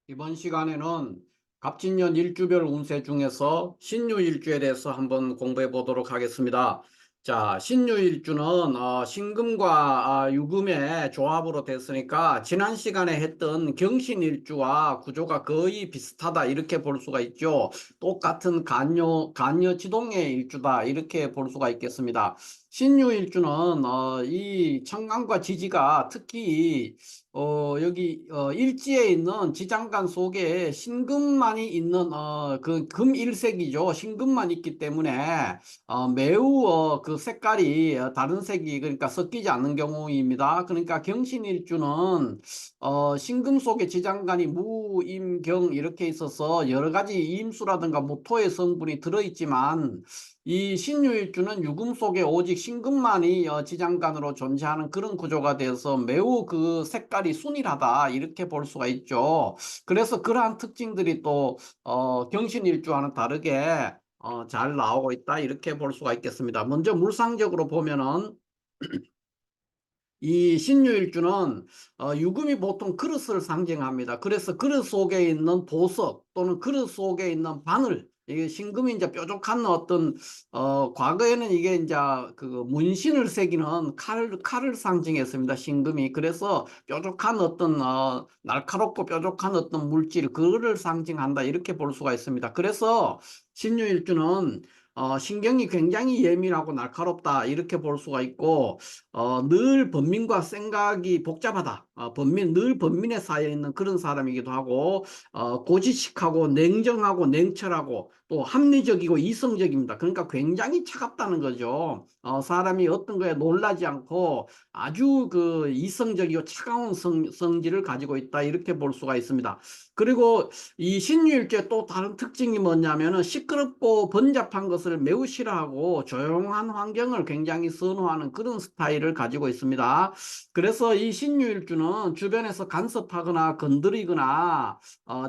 이번 시간에는 갑진년 일주별 운세 중에서 신유일주에 대해서 한번 공부해 보도록 하겠습니다. 자, 신유일주는 신금과 유금의 조합으로 됐으니까 지난 시간에 했던 경신일주와 구조가 거의 비슷하다 이렇게 볼 수가 있죠. 똑같은 간여지동의 일주다 이렇게 볼 수가 있겠습니다. 신유일주는 이 청강과 지지가 특히 여기 일지에 있는 지장간 속에 신금만이 있는 그 금일색이죠. 신금만 있기 때문에 매우 그 색깔이 다른 색이 그러니까 섞이지 않는 경우입니다. 그러니까 경신일주는 신금 속에 지장간이 무, 임, 경 이렇게 있어서 여러 가지 임수라든가 모토의 성분이 들어있지만 이 신유일주는 유금 속에 오직 신금만이 지장간으로 존재하는 그런 구조가 되어서 매우 그 색깔이 순일하다 이렇게 볼 수가 있죠. 그래서 그러한 특징들이 또 경신일주와는 다르게 잘 나오고 있다 이렇게 볼 수가 있겠습니다. 먼저 물상적으로 보면은 이 신유일주는 유금이 보통 그릇을 상징합니다. 그래서 그릇 속에 있는 보석 또는 그릇 속에 있는 바늘 이게 신금이 이제 뾰족한 어떤 과거에는 이게 이제 그 문신을 새기는 칼을 상징했습니다. 신금이 그래서 뾰족한 어떤 날카롭고 뾰족한 어떤 물질 그거를 상징한다 이렇게 볼 수가 있습니다. 그래서 신유일주는 신경이 굉장히 예민하고 날카롭다 이렇게 볼 수가 있고 늘 번민과 생각이 복잡하다. 늘 번민에 쌓여 있는 그런 사람이기도 하고 고지식하고 냉정하고 냉철하고 또 합리적이고 이성적입니다. 그러니까 굉장히 차갑다는 거죠. 사람이 어떤 거에 놀라지 않고 아주 그 이성적이고 차가운 성질을 가지고 있다 이렇게 볼 수가 있습니다. 그리고 이 신유일주의 또 다른 특징이 뭐냐면은 시끄럽고 번잡한 것을 매우 싫어하고 조용한 환경을 굉장히 선호하는 그런 스타일을 가지고 있습니다. 그래서 이 신유일주는 주변에서 간섭하거나 건드리거나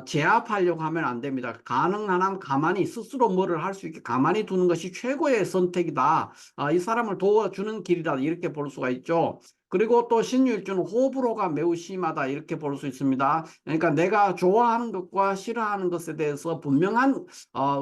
제압하려고 하면 안 됩니다. 가능한 한 가만히 스스로 뭐를 할 수 있게 가만히 두는 것이 최고의 선택이다. 이 사람을 도와주는 길이다 이렇게 볼 수가 있죠. 그리고 또 신유일주는 호불호가 매우 심하다 이렇게 볼 수 있습니다. 그러니까 내가 좋아하는 것과 싫어하는 것에 대해서 분명한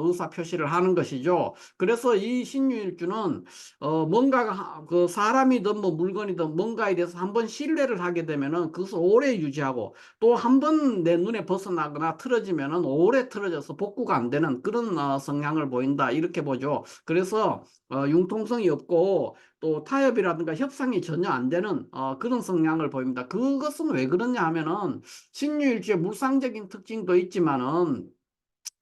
의사 표시를 하는 것이죠. 그래서 이 신유일주는 뭔가가 그 사람이든 뭐 물건이든 뭔가에 대해서 한번 신뢰를 하게 되면은 그것을 오래 유지하고 또 한 번 내 눈에 벗어나거나 틀어지면은 오래 틀어져서 복구가 안 되는 그런 성향을 보인다 이렇게 보죠. 그래서 융통성이 없고 또 타협이라든가 협상이 전혀 안 되는 그런 성향을 보입니다. 그것은 왜 그러냐 하면은 신유일주의 물상적인 특징도 있지만은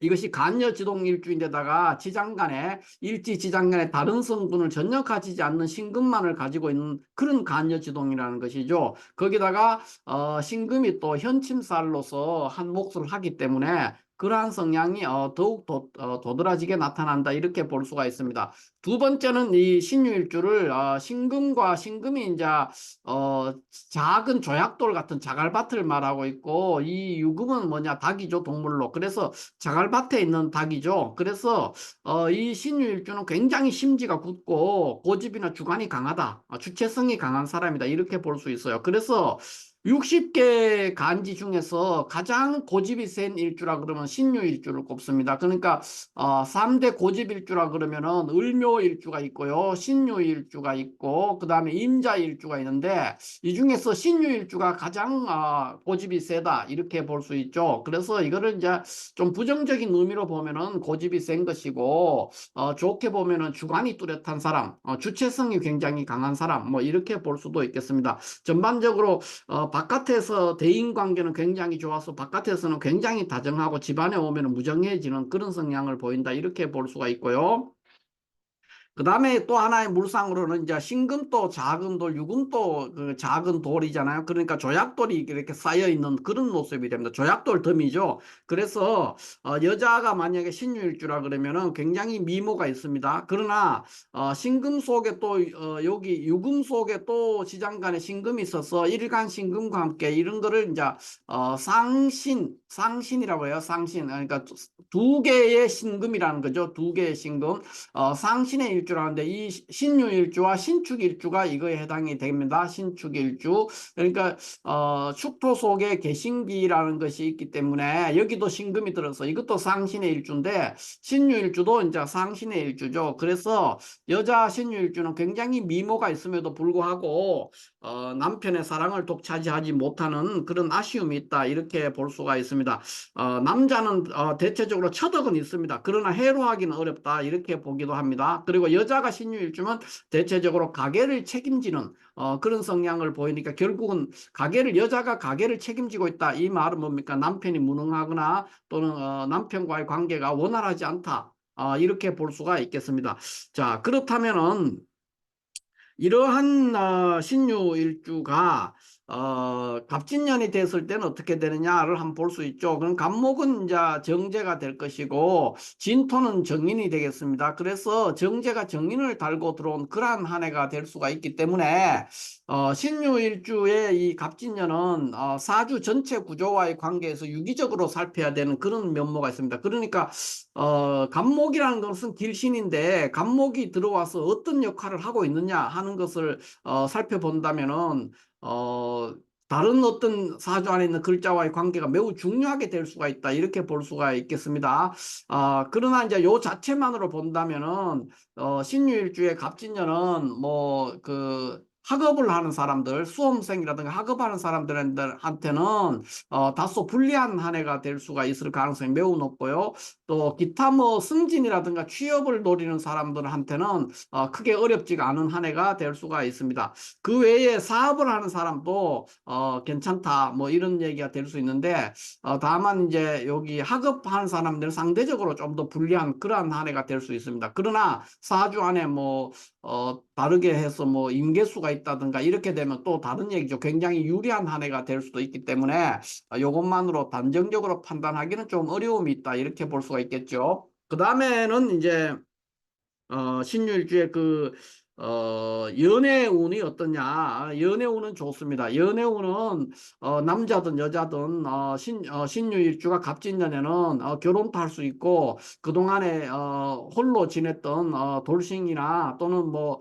이것이 간여지동일주인데다가 지장간에 일지지장간에 다른 성분을 전혀 가지지 않는 신금만을 가지고 있는 그런 간여지동이라는 것이죠. 거기다가 신금이 또 현침살로서 한 몫을 하기 때문에 그러한 성향이 더욱 도드라지게 나타난다 이렇게 볼 수가 있습니다. 두 번째는 이 신유일주를 신금과 신금이 이제 작은 조약돌 같은 자갈밭을 말하고 있고 이 유금은 뭐냐 닭이죠 동물로. 그래서 자갈밭에 있는 닭이죠. 그래서 이 신유일주는 굉장히 심지가 굳고 고집이나 주관이 강하다. 주체성이 강한 사람이다. 이렇게 볼 수 있어요. 그래서 60개 간지 중에서 가장 고집이 센 일주라 그러면 신유일주를 꼽습니다. 그러니까 3대 고집일주라 그러면은 을묘일주가 있고요. 신유일주가 있고 그다음에 임자일주가 있는데 이 중에서 신유일주가 가장 고집이 세다 이렇게 볼 수 있죠. 그래서 이거를 이제 좀 부정적인 의미로 보면은 고집이 센 것이고 좋게 보면은 주관이 뚜렷한 사람, 주체성이 굉장히 강한 사람 뭐 이렇게 볼 수도 있겠습니다. 전반적으로 바깥에서 대인 관계는 굉장히 좋아서 바깥에서는 굉장히 다정하고 집안에 오면 무정해지는 그런 성향을 보인다 이렇게 볼 수가 있고요. 그 다음에 또 하나의 물상으로는 이제 신금도 작은 돌, 유금도 그 작은 돌이잖아요. 그러니까 조약돌이 이렇게 쌓여 있는 그런 모습이 됩니다. 조약돌 덤이죠. 그래서 여자가 만약에 신유일주라 그러면은 굉장히 미모가 있습니다. 그러나 신금 속에 또 여기 유금 속에 또 지장간에 신금이 있어서 일간 신금과 함께 이런 거를 이제 상신이라고 해요. 상신. 그러니까 두 개의 신금이라는 거죠. 두 개의 신금. 상신의 신유일주라는데 이 신유일주와 신축일주가 이거에 해당이 됩니다. 신축일주. 그러니까 축토 속에 개신기라는 것이 있기 때문에 여기도 신금이 들어서 이것도 상신의 일주인데 신유일주도 이제 상신의 일주죠. 그래서 여자 신유일주는 굉장히 미모가 있음에도 불구하고 남편의 사랑을 독차지하지 못하는 그런 아쉬움이 있다 이렇게 볼 수가 있습니다. 남자는 대체적으로 처덕은 있습니다. 그러나 해로하기는 어렵다 이렇게 보기도 합니다. 그리고 여자가 신유일주면 대체적으로 가계를 책임지는 그런 성향을 보이니까 결국은 여자가 가계를 책임지고 있다. 이 말은 뭡니까? 남편이 무능하거나 또는 남편과의 관계가 원활하지 않다. 이렇게 볼 수가 있겠습니다. 자, 그렇다면은 이러한 신유일주가 갑진년이 됐을 때는 어떻게 되느냐를 한번 볼 수 있죠. 그럼 갑목은 이제 정제가 될 것이고 진토는 정인이 되겠습니다. 그래서 정제가 정인을 달고 들어온 그러한 한 해가 될 수가 있기 때문에 신유일주의 이 갑진년은 사주 전체 구조와의 관계에서 유기적으로 살펴야 되는 그런 면모가 있습니다. 그러니까 갑목이라는 것은 길신인데 갑목이 들어와서 어떤 역할을 하고 있느냐 하는 것을 살펴본다면은 다른 어떤 사주 안에 있는 글자와의 관계가 매우 중요하게 될 수가 있다 이렇게 볼 수가 있겠습니다. 그러나 이제 요 자체만으로 본다면은 신유일주의 갑진년은 뭐 학업을 하는 사람들, 수험생이라든가 학업하는 사람들한테는 다소 불리한 한 해가 될 수가 있을 가능성이 매우 높고요. 또 기타 뭐 승진이라든가 취업을 노리는 사람들한테는 크게 어렵지가 않은 한 해가 될 수가 있습니다. 그 외에 사업을 하는 사람도 괜찮다 뭐 이런 얘기가 될 수 있는데 다만 이제 여기 학업하는 사람들은 상대적으로 좀 더 불리한 그러한 한 해가 될 수 있습니다. 그러나 사주 안에 뭐 다르게 해서 뭐 임계수가 있다든가 이렇게 되면 또 다른 얘기죠. 굉장히 유리한 한 해가 될 수도 있기 때문에 이것만으로 단정적으로 판단하기는 좀 어려움이 있다 이렇게 볼 수가 있겠죠. 그 다음에는 이제 신유일주의 연애운이 어떠냐. 연애운은 좋습니다. 연애운은 남자든 여자든 신유일주가 갑진년에는 결혼도 할 수 있고 그동안에 홀로 지냈던 돌싱이나 또는 뭐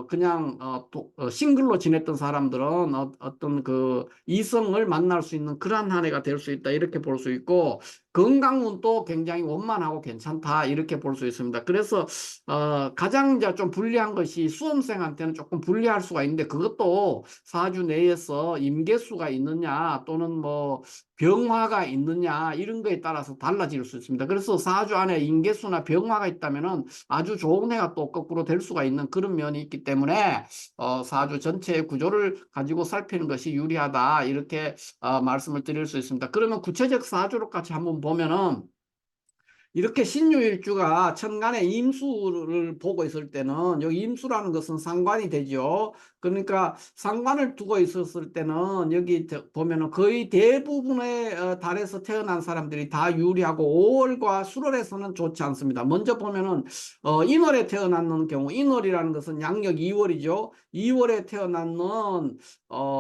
그냥 싱글로 지냈던 사람들은 어떤 이성을 만날 수 있는 그러한 한 해가 될 수 있다 이렇게 볼 수 있고 건강운도 굉장히 원만하고 괜찮다 이렇게 볼 수 있습니다. 그래서 가장 이제 좀 불리한 것이 수험생한테는 조금 불리할 수가 있는데 그것도 사주 내에서 임계수가 있느냐 또는 뭐 병화가 있느냐 이런 거에 따라서 달라질 수 있습니다. 그래서 사주 안에 임계수나 병화가 있다면은 아주 좋은 해가 또 거꾸로 될 수가 있는 그런 면이 있기 때문에 사주 전체의 구조를 가지고 살피는 것이 유리하다 이렇게 말씀을 드릴 수 있습니다. 그러면 구체적 사주로까지 한번 보면은 이렇게 신유일주가 천간에 임수를 보고 있을 때는 여기 임수라는 것은 상관이 되죠. 그러니까 상관을 두고 있었을 때는 여기 보면은 거의 대부분의 달에서 태어난 사람들이 다 유리하고 5월과 수월에서는 좋지 않습니다. 먼저 보면은 인월에 태어났는 경우 인월이라는 것은 양력 2월이죠. 2월에 태어났는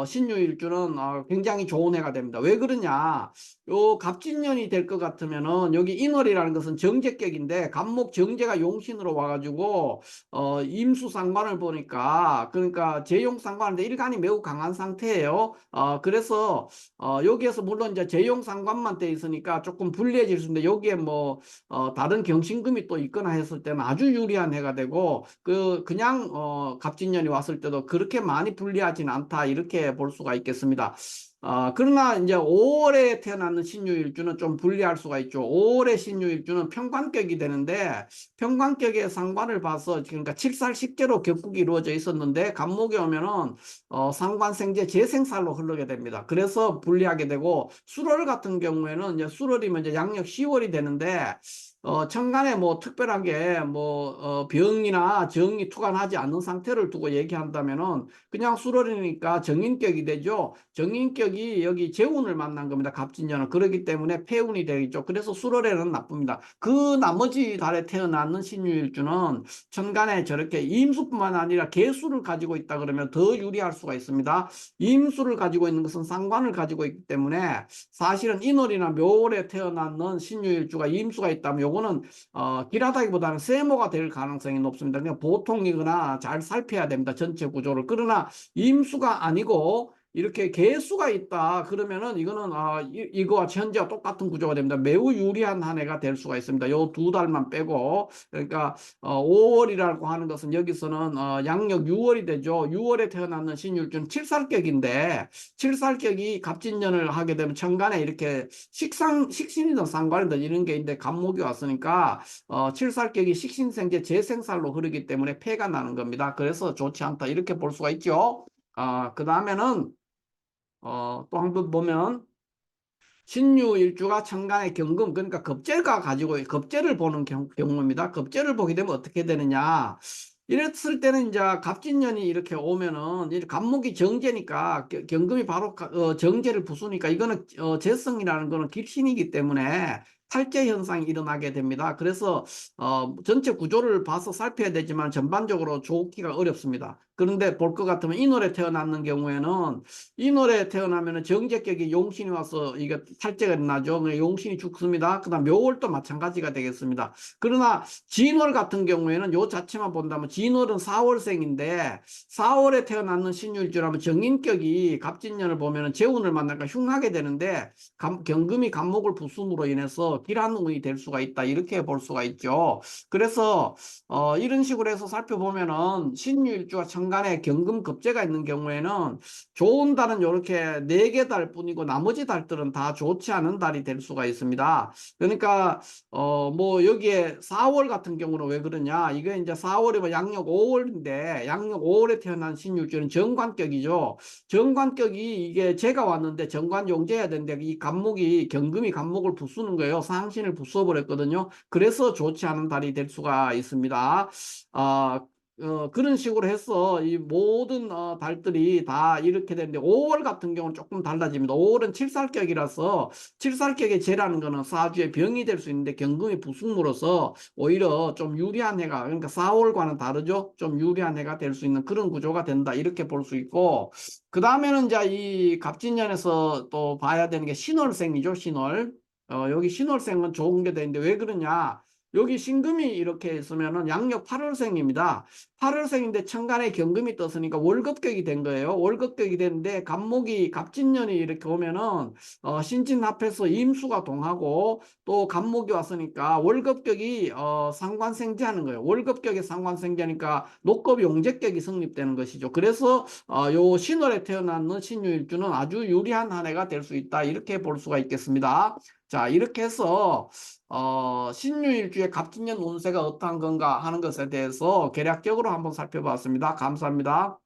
신유일주는 굉장히 좋은 해가 됩니다. 왜 그러냐? 요 갑진년이 될 것 같으면은 여기 인월이라는 것은 정제격인데 갑목 정제가 용신으로 와가지고 임수상관을 보니까 그러니까 재용상관인데 일간이 매우 강한 상태예요. 그래서 여기에서 물론 이제 재용상관만 돼 있으니까 조금 불리해질 수 있는데 여기에 뭐 다른 경신금이 또 있거나 했을 때는 아주 유리한 해가 되고 그냥 갑진년이 왔을 때도 그렇게 많이 불리하진 않다 이렇게 볼 수가 있겠습니다. 그러나 이제 5월에 태어나는 신유일주는 좀 불리할 수가 있죠. 5월의 신유일주는 평관격이 되는데 평관격의 상관을 봐서 그러니까 칠살식계로 격국이 이루어져 있었는데 갑목에 오면은 상관생재 재생살로 흐르게 됩니다. 그래서 불리하게 되고 수월 같은 경우에는 이제 수월이면 이제 양력 10월이 되는데 천간에 뭐 특별하게 뭐 병이나 정이 투관하지 않는 상태를 두고 얘기한다면은 그냥 수월이니까 정인격이 되죠. 정인격이 여기 재운을 만난 겁니다. 갑진년은. 그렇기 때문에 폐운이 되겠죠. 그래서 수월에는 나쁩니다. 그 나머지 달에 태어나는 신유일주는 천간에 저렇게 임수뿐만 아니라 계수를 가지고 있다 그러면 더 유리할 수가 있습니다. 임수를 가지고 있는 것은 상관을 가지고 있기 때문에 사실은 인월이나 묘월에 태어나는 신유일주가 임수가 있다면 요거는 길하다기보다는 세모가 될 가능성이 높습니다. 그냥 보통이거나 잘 살펴야 됩니다. 전체 구조를. 그러나 임수가 아니고 이렇게 개수가 있다 그러면은 이거는 이거와 현재와 똑같은 구조가 됩니다. 매우 유리한 한 해가 될 수가 있습니다. 요 두 달만 빼고. 그러니까 5월이라고 하는 것은 여기서는 양력 6월이 되죠. 6월에 태어났는 신율주는 칠살격인데 칠살격이 갑진년을 하게 되면 천간에 이렇게 식신이든 상관이든 이런 게 있는데 갑목이 왔으니까 칠살격이 식신생재 재생살로 흐르기 때문에 폐가 나는 겁니다. 그래서 좋지 않다 이렇게 볼 수가 있죠. 그 다음에는 또 한 번 보면 신유일주가 천간의 경금, 그러니까 겁재가 가지고 겁재를 보는 경우입니다. 겁재를 보게 되면 어떻게 되느냐, 이랬을 때는 이제 갑진년이 이렇게 오면은 이 갑목이 정제니까 경금이 바로 정제를 부수니까 이거는 재성이라는 거는 길신이기 때문에 탈제 현상이 일어나게 됩니다. 그래서 전체 구조를 봐서 살펴야 되지만 전반적으로 좋기가 어렵습니다. 그런데 볼 것 같으면 인월에 태어났는 경우에는 인월에 태어나면 정제격이 용신이 와서 이게 탈제가 나죠. 용신이 죽습니다. 그다음 묘월도 마찬가지가 되겠습니다. 그러나 진월 같은 경우에는 요 자체만 본다면 진월은 4월생인데 4월에 태어났는 신유일주라면 정인격이 갑진년을 보면은 재운을 만나니까 흉하게 되는데 경금이 갑목을 부순으로 인해서 길한 운이 될 수가 있다 이렇게 볼 수가 있죠. 그래서 이런 식으로 해서 살펴보면은 신유일주와 천간에 경금 겁재가 있는 경우에는 좋은 달은 이렇게 4개 달 뿐이고 나머지 달들은 다 좋지 않은 달이 될 수가 있습니다. 그러니까 뭐 여기에 4월 같은 경우는 왜 그러냐, 이게 이제 4월이면 양력 5월인데 양력 5월에 태어난 신유일주는 정관격이죠. 정관격이 이게 재가 왔는데 정관 용제해야 되는데 이 갑목이 경금이 갑목을 부수는 거예요. 상신을 부숴버렸거든요. 그래서 좋지 않은 달이 될 수가 있습니다. 그런 식으로 해서 이 모든 달들이 다 이렇게 되는데 5월 같은 경우는 조금 달라집니다. 5월은 칠살격이라서 칠살격의 재라는 거는 사주의 병이 될 수 있는데 경금이 부승으로서 오히려 좀 유리한 해가, 그러니까 4월과는 다르죠. 좀 유리한 해가 될 수 있는 그런 구조가 된다 이렇게 볼 수 있고, 그 다음에는 이제 이 갑진년에서 또 봐야 되는 게 신월생이죠. 신월. 여기 신월생은 좋은 게 되는데 왜 그러냐, 여기 신금이 이렇게 있으면은 양력 8월생입니다. 8월생인데 천간에 경금이 떴으니까 월급격이 된 거예요. 월급격이 됐는데 갑목이 갑진년이 이렇게 오면은 신진합해서 임수가 동하고 또 갑목이 왔으니까 월급격이 상관생제하는 거예요. 월급격이 상관생제하니까 녹급 용제격이 성립되는 것이죠. 그래서 요 신월에 태어났는 신유일주는 아주 유리한 한 해가 될 수 있다 이렇게 볼 수가 있겠습니다. 자, 이렇게 해서 신유일주의 갑진년 운세가 어떠한 건가 하는 것에 대해서 개략적으로 한번 살펴봤습니다. 감사합니다.